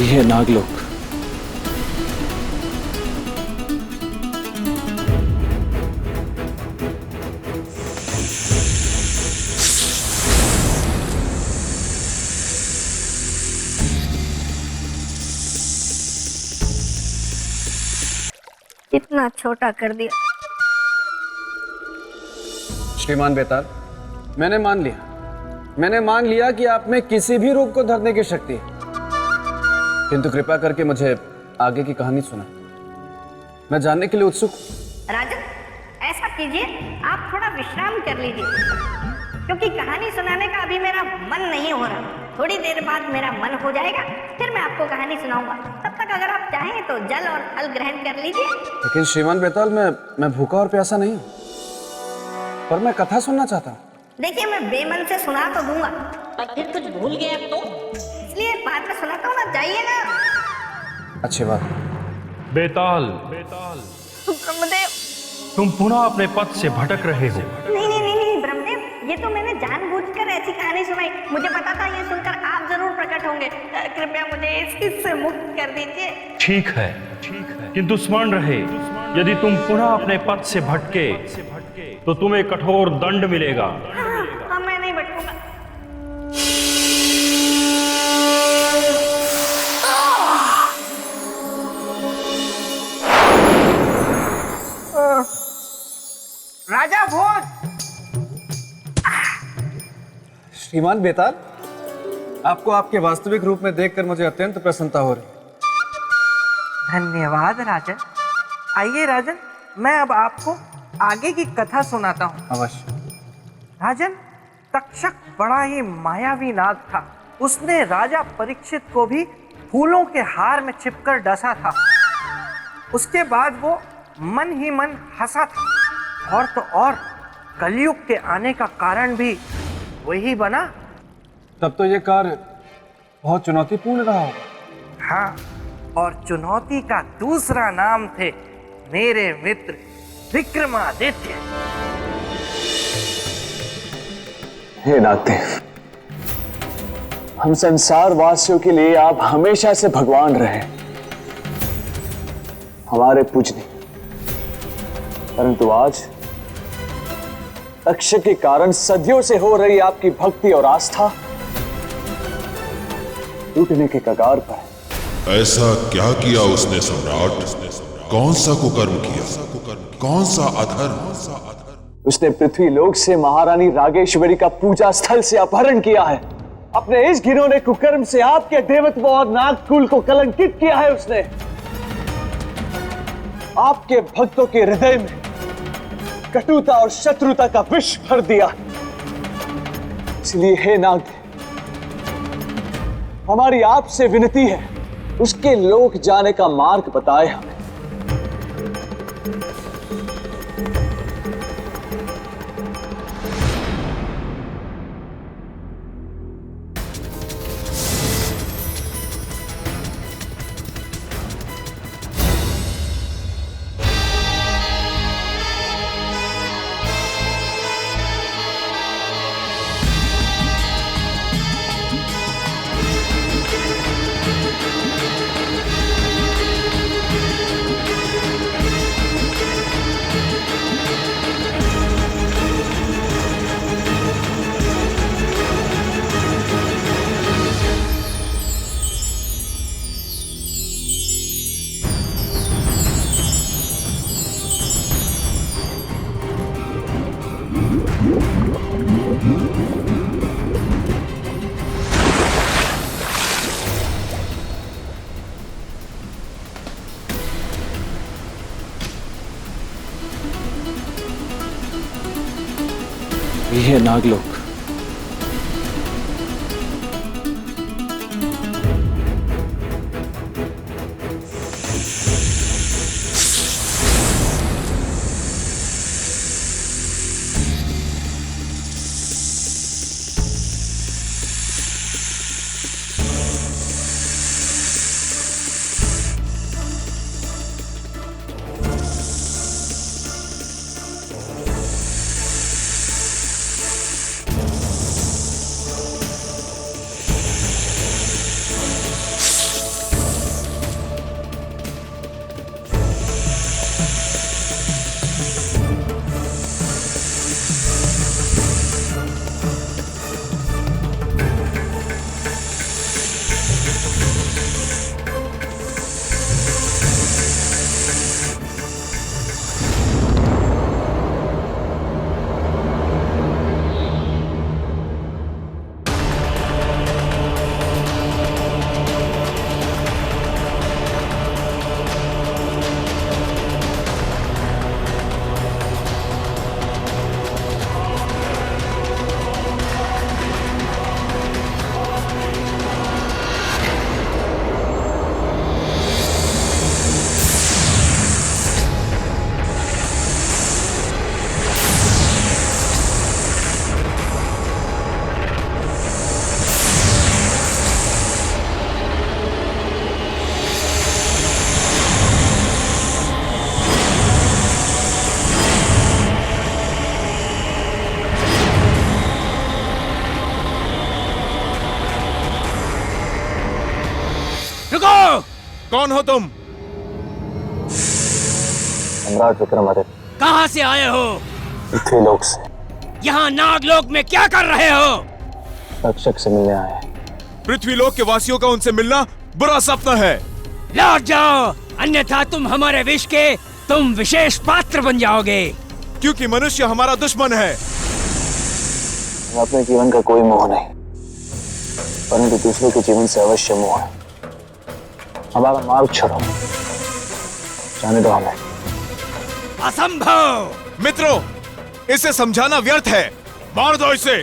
ये नागलोक। इतना छोटा कर दिया। श्रीमान बेताल, मैंने मान लिया कि आप में किसी भी रूप को धरने की शक्ति है, किंतु कृपा करके मुझे आगे की कहानी सुना। मैं जानने के लिए उत्सुक हूं। राजन, ऐसा कीजिए, आप थोड़ा विश्राम कर लीजिए, क्योंकि कहानी सुनाने का अभी मेरा मन नहीं हो रहा। थोड़ी देर बाद मेरा मन हो जाएगा, फिर मैं आपको कहानी सुनाऊंगा। तब तक अगर आप चाहें तो जल और फल ग्रहण कर लीजिए। लेकिन श्रीमान बेताल, मैं भूखा और प्यासा नहीं हूं, पर मैं कथा सुनना चाहता हूं। देखिए, मैं बेमन से सुना तो दूंगा, पर फिर कुछ भूल गया तो, इसलिए बाद में सुनाता हूँ ना, जाइए ना। अच्छी बात। बेताल, ब्रह्मदेव। तुम पुनः अपने पथ से भटक रहे हो। नहीं ब्रह्मदेव, ये तो मैंने जानबूझकर ऐसी कहानी सुनाई। मुझे पता था ये सुनकर आप जरूर प्रकट होंगे। कृपया मुझे इससे मुक्त कर दीजिए। ठीक है, किंतु स्मरण रहे, यदि तुम पुनः अपने पथ से भटके तो तुम्हें कठोर दंड मिलेगा। हाँ, मैं नहीं भटकूंगा। राजा भोज। श्रीमान बेताल, आपको आपके वास्तविक रूप में देखकर मुझे अत्यंत प्रसन्नता हो रही है। धन्यवाद राजन। आइए राजन, मैं अब आपको आगे की कथा सुनाता हूँ। अवश्य। राजन, तक्षक बड़ा ही मायावी नाग था। उसने राजा परीक्षित को भी फूलों के हार में छिपकर डसा था। उसके बाद वो मन ही मन हंसा था, और तो और कलयुग के आने का कारण भी वही बना। तब तो ये कार्य बहुत चुनौतीपूर्ण रहा होगा। हाँ, और चुनौती का दूसरा नाम थे मेरे मित्र विक्रमादित्य। हे नागदेव, हम संसार वासियों के लिए आप हमेशा से भगवान रहे, हमारे पूजनीय। परंतु आज तक्षक के कारण सदियों से हो रही आपकी भक्ति और आस्था टूटने के कगार पर है। ऐसा क्या किया उसने सम्राट? कौन सा कुकर्म किया? कौन सा अधर्म? उसने पृथ्वी लोक से महारानी रागेश्वरी का पूजा स्थल से अपहरण किया है। अपने इस घिनौने कुकर्म से आपके देवत्व और नागकुल को कलंकित किया है उसने। आपके भक्तों के हृदय में कटुता और शत्रुता का विष भर दिया। इसलिए हे नागदेव, हमारी आपसे विनती है, उसके लोक जाने का मार्ग बताए हमें। ये नागलोक। कौन हो तुम? सम्राट विक्रमादित्य। कहाँ से आए हो? पृथ्वीलोक से। यहाँ नागलोक में क्या कर रहे हो? तक्षक से मिलने आए। पृथ्वीलोक के वासियों का उनसे मिलना बुरा सपना है। लौट जाओ, अन्यथा तुम हमारे विष के तुम विशेष पात्र बन जाओगे। क्योंकि मनुष्य हमारा दुश्मन है। अपने जीवन का कोई मोह नहीं, परंतु दूसरों के जीवन से अवश्य मोह है। हमारा मार्ग छोड़ो, जाने दो हमें। असंभव। मित्रों, इसे समझाना व्यर्थ है, मार दो इसे।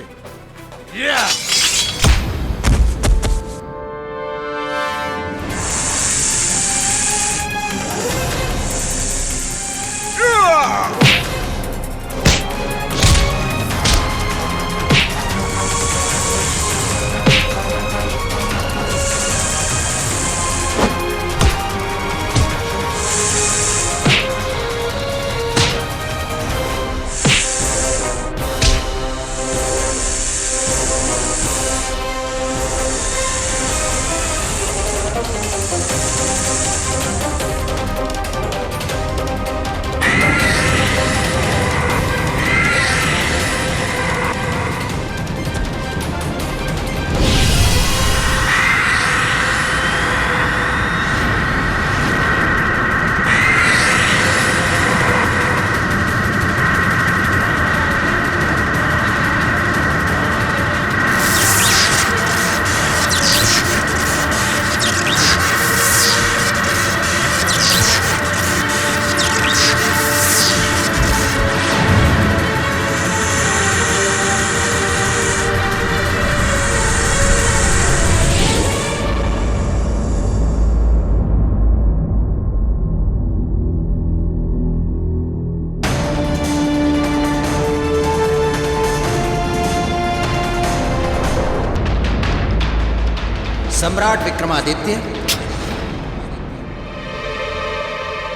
सम्राट विक्रमादित्य,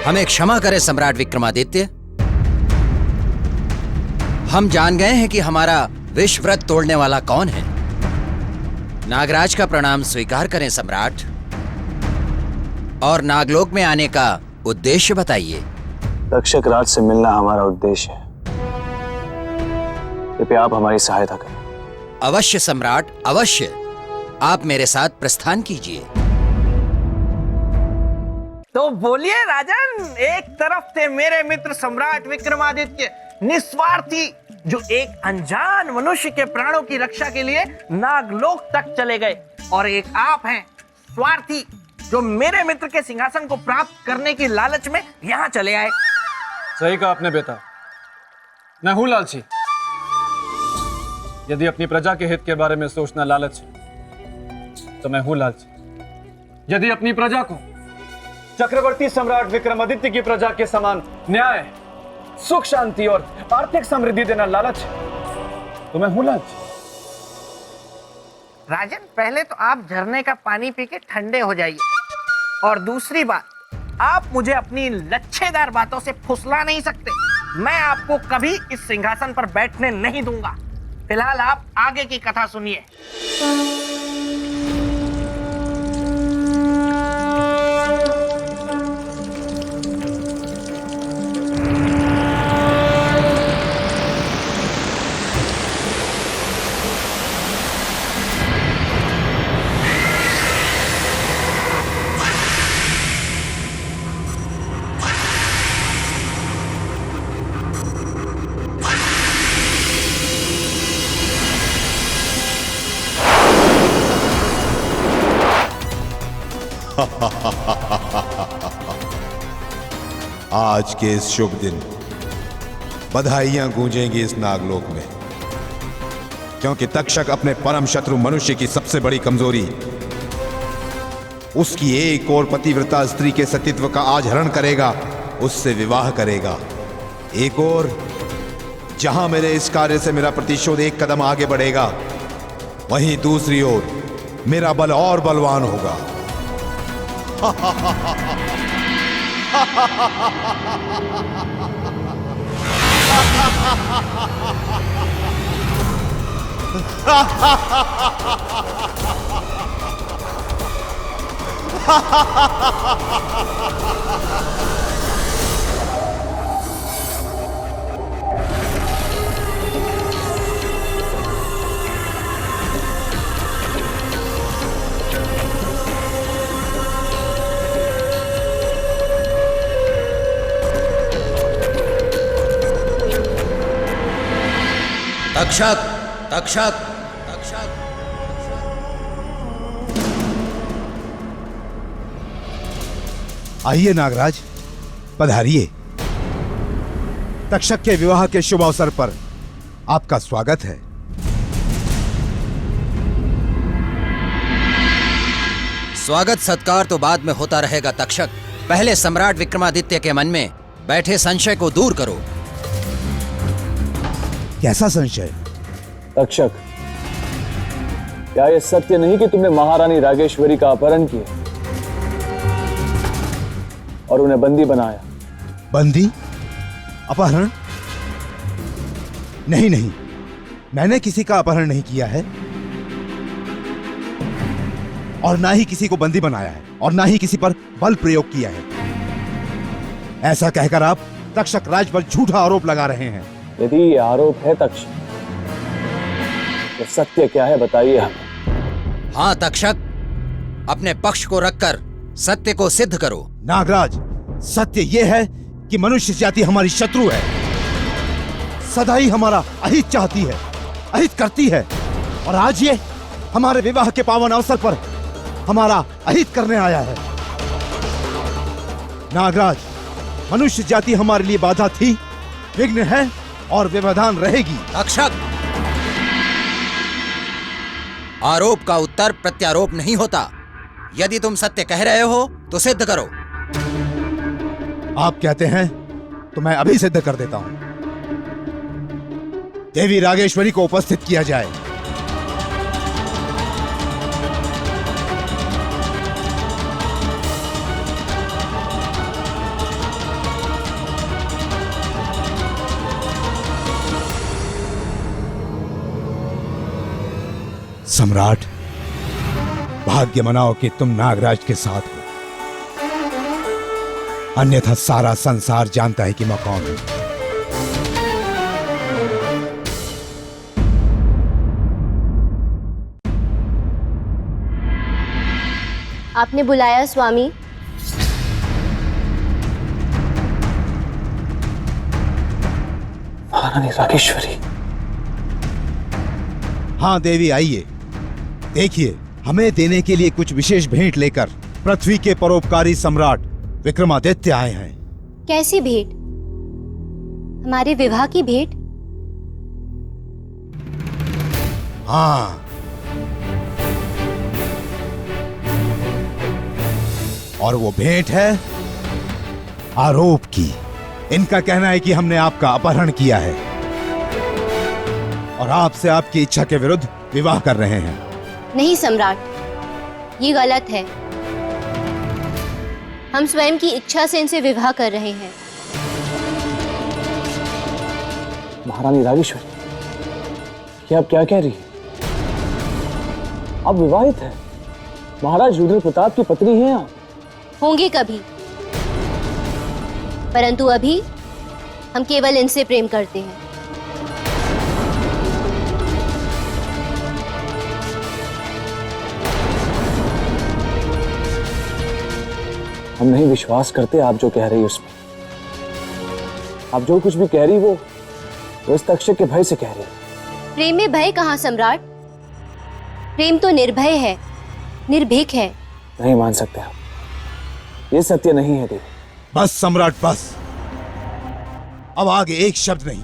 हमें क्षमा करें सम्राट विक्रमादित्य। हम जान गए हैं कि हमारा विश्व व्रत तोड़ने वाला कौन है। नागराज का प्रणाम स्वीकार करें सम्राट, और नागलोक में आने का उद्देश्य बताइए। तक्षक राज से मिलना हमारा उद्देश्य है। कृपया आप हमारी सहायता करें। अवश्य सम्राट, अवश्य। आप मेरे साथ प्रस्थान कीजिए। तो बोलिए राजन, एक तरफ थे मेरे मित्र सम्राट विक्रमादित्य, निस्वार्थी, जो एक अनजान मनुष्य के प्राणों की रक्षा के लिए नागलोक तक चले गए, और एक आप हैं स्वार्थी, जो मेरे मित्र के सिंहासन को प्राप्त करने की लालच में यहाँ चले आए। सही कहा आपने बेटा, मैं हूं लालची। यदि अपनी प्रजा के हित के बारे में सोचना लालच है तो मैं हूं लालची। यदि अपनी प्रजा को चक्रवर्ती सम्राट विक्रमादित्य की प्रजा के समान न्याय, सुख, शांति और आर्थिक समृद्धि देना लालच है तो मैं हूं लालची। राजन, पहले तो आप झरने का पानी पी के ठंडे हो जाइए, और दूसरी बात, आप मुझे अपनी लच्छेदार बातों से फुसला नहीं सकते। मैं आपको कभी इस सिंहासन पर बैठने नहीं दूंगा। फिलहाल आप आगे की कथा सुनिए। आज के इस शुभ दिन बधाइयां गूंजेंगी इस नागलोक में, क्योंकि तक्षक अपने परम शत्रु मनुष्य की सबसे बड़ी कमजोरी, उसकी एक और पतिव्रता स्त्री के सतीत्व का आज हरण करेगा, उससे विवाह करेगा। एक और, जहां मेरे इस कार्य से मेरा प्रतिशोध एक कदम आगे बढ़ेगा, वहीं दूसरी ओर मेरा बल और बलवान होगा। तक्षक तक्षक तक्षक। आइए नागराज, पधारिए। तक्षक के विवाह के शुभ अवसर पर आपका स्वागत है। स्वागत सत्कार तो बाद में होता रहेगा तक्षक। पहले सम्राट विक्रमादित्य के मन में बैठे संशय को दूर करो। कैसा संशय? तक्षक, क्या यह सत्य नहीं कि तुमने महारानी रागेश्वरी का अपहरण किया और उन्हें बंदी बनाया? बंदी? अपहरण? नहीं नहीं, मैंने किसी का अपहरण नहीं किया है और ना ही किसी को बंदी बनाया है और ना ही किसी पर बल प्रयोग किया है। ऐसा कहकर आप तक्षक राज पर झूठा आरोप लगा रहे हैं। यदि ये आरोप है तक्षक, तो सत्य क्या है बताइए हमें। हाँ तक्षक, अपने पक्ष को रखकर सत्य को सिद्ध करो। नागराज, सत्य यह है कि मनुष्य जाति हमारी शत्रु है, सदा ही हमारा अहित चाहती है, अहित करती है, और आज ये हमारे विवाह के पावन अवसर पर हमारा अहित करने आया है। नागराज, मनुष्य जाति हमारे लिए बाधा थी, विघ्न है और व्यवधान रहेगी। तक्षक, आरोप का उत्तर प्रत्यारोप नहीं होता। यदि तुम सत्य कह रहे हो तो सिद्ध करो। आप कहते हैं तो मैं अभी सिद्ध कर देता हूं। देवी रागेश्वरी को उपस्थित किया जाए। सम्राट, भाग्य मनाओ कि तुम नागराज के साथ हो, अन्यथा सारा संसार जानता है कि मैं कौन हूं। आपने बुलाया स्वामी? महारानी रागेश्वरी। हाँ देवी, आइए। देखिए, हमें देने के लिए कुछ विशेष भेंट लेकर पृथ्वी के परोपकारी सम्राट विक्रमादित्य आए हैं। कैसी भेंट? हमारे विवाह की भेंट? हाँ, और वो भेंट है आरोप की। इनका कहना है कि हमने आपका अपहरण किया है और आपसे आपकी इच्छा के विरुद्ध विवाह कर रहे हैं। नहीं सम्राट, ये गलत है। हम स्वयं की इच्छा से इनसे विवाह कर रहे हैं। महारानी रागेश्वरी, ये आप क्या कह रही हैं? आप विवाहित हैं, महाराज रुद्र प्रताप की पत्नी हैं आप। होंगे कभी, परंतु अभी हम केवल इनसे प्रेम करते हैं। हम नहीं विश्वास करते आप जो कह रही उसमें। आप जो कुछ भी कह रही वो इस तक्षक के भय से कह रही। प्रेम में भय कहाँ सम्राट? प्रेम तो निर्भय है, निर्भीक है। नहीं मान सकते आप, ये सत्य नहीं है देवी। बस सम्राट, बस। अब आगे एक शब्द नहीं।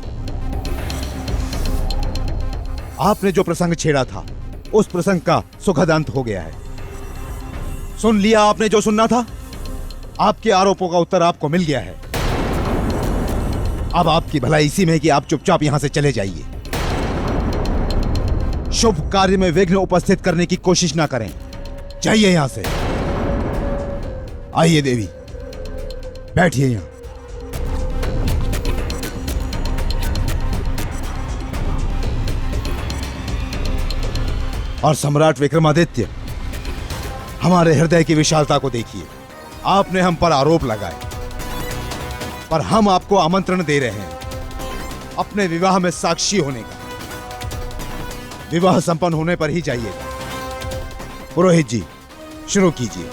आपने जो प्रसंग छेड़ा था उस प्रसंग का सुखद अंत हो गया है। सुन लिया आपने जो सुनना था। आपके आरोपों का उत्तर आपको मिल गया है। अब आपकी भलाई इसी में है कि आप चुपचाप यहां से चले जाइए। शुभ कार्य में विघ्न उपस्थित करने की कोशिश ना करें। जाइए यहां से। आइए देवी, बैठिए यहां। और सम्राट विक्रमादित्य, हमारे हृदय की विशालता को देखिए। आपने हम पर आरोप लगाए, पर हम आपको आमंत्रण दे रहे हैं अपने विवाह में साक्षी होने का। विवाह संपन्न होने पर ही जाइएगा। पुरोहित जी, शुरू कीजिए।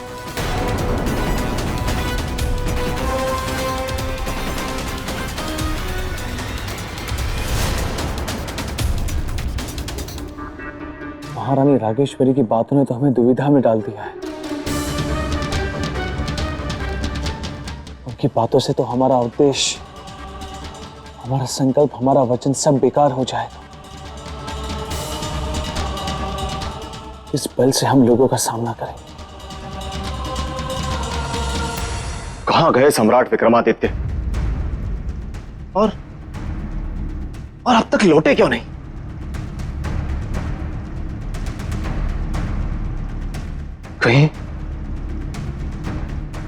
महारानी रागेश्वरी की बातों ने तो हमें दुविधा में डाल दिया है। उनकी बातों से तो हमारा उद्देश्य, हमारा संकल्प, हमारा वचन सब बेकार हो जाएगा। इस बल से हम लोगों का सामना करेंगे। कहां गए सम्राट विक्रमादित्य? और अब तक लौटे क्यों नहीं?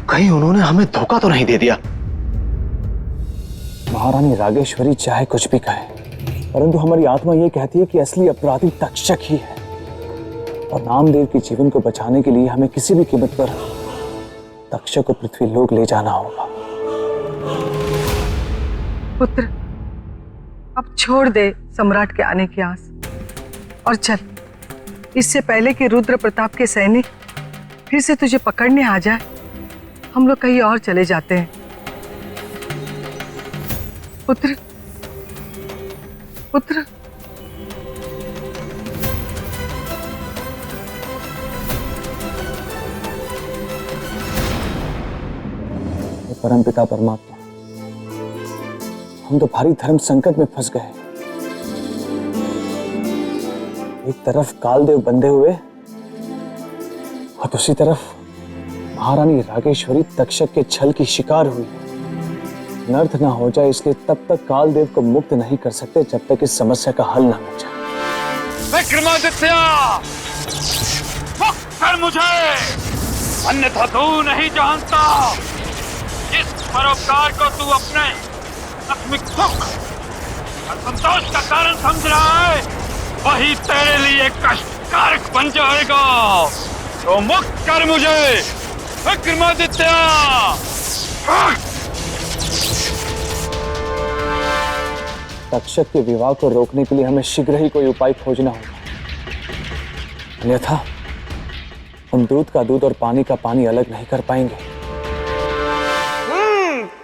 कहीं उन्होंने हमें धोखा तो नहीं दे दिया? महारानी रागेश्वरी चाहे कुछ भी कहे, परंतु हमारी आत्मा यह कहती है कि असली अपराधी तक्षक ही है, और नामदेव के जीवन को बचाने के लिए हमें किसी भी कीमत पर तक्षक को पृथ्वीलोक ले जाना होगा। पुत्र, अब छोड़ दे सम्राट के आने की आस और चल, इससे पहले कि रुद्र प्रताप के सैनिक फिर से तुझे पकड़ने आ जाए, हम लोग कहीं और चले जाते हैं। पुत्र, पुत्र। परमपिता परमात्मा, हम तो भारी धर्म संकट में फंस गए। एक तरफ कालदेव बंधे हुए और दूसरी तरफ महारानी रागेश्वरी तक्षक के छल की शिकार हुई। अनर्थ ना हो जाए इसलिए तब तक कालदेव को मुक्त नहीं कर सकते जब तक इस समस्या का हल ना हो जाए। विक्रमादित्य, मुक्त कर मुझे, अन्यथा तू नहीं जानता जिस परोपकार को तू अपने आत्मिक सुख और संतोष का कारण समझ रहा है, वही तेरे लिए कष्टकारक बन जाएगा। तो मुक्त कर मुझे विक्रमादित्य। तक्षक के विवाह को रोकने के लिए हमें शीघ्र ही कोई उपाय खोजना होगा, अन्यथा हम दूध का दूध और पानी का पानी अलग नहीं कर पाएंगे।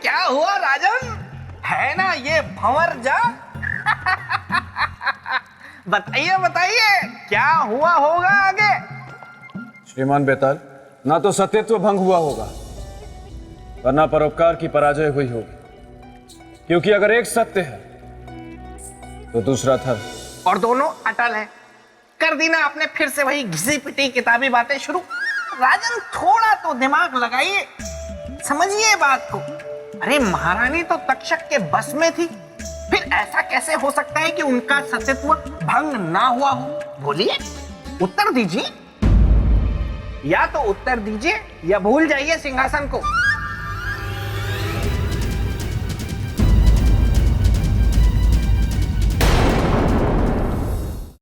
क्या हुआ राजन? है ना ये भंवर जा? बताइए बताइए, क्या हुआ होगा आगे? श्रीमान बेताल, ना तो सत्यत्व भंग हुआ होगा, वरना परोपकार की पराजय हुई होगी। क्योंकि अगर एक सत्य है तो दूसरा धर्म, और दोनों अटल है। कर दी ना आपने फिर से वही घिसी पिटी किताबी बातें शुरू। राजन, थोड़ा तो दिमाग लगाइए, समझिए बात को। अरे महारानी तो तक्षक के बस में थी, फिर ऐसा कैसे हो सकता है कि उनका सत्यत्व भंग ना हुआ हो? बोलिए, उत्तर दीजिए। या तो उत्तर दीजिए या भूल जाइए सिंहासन को।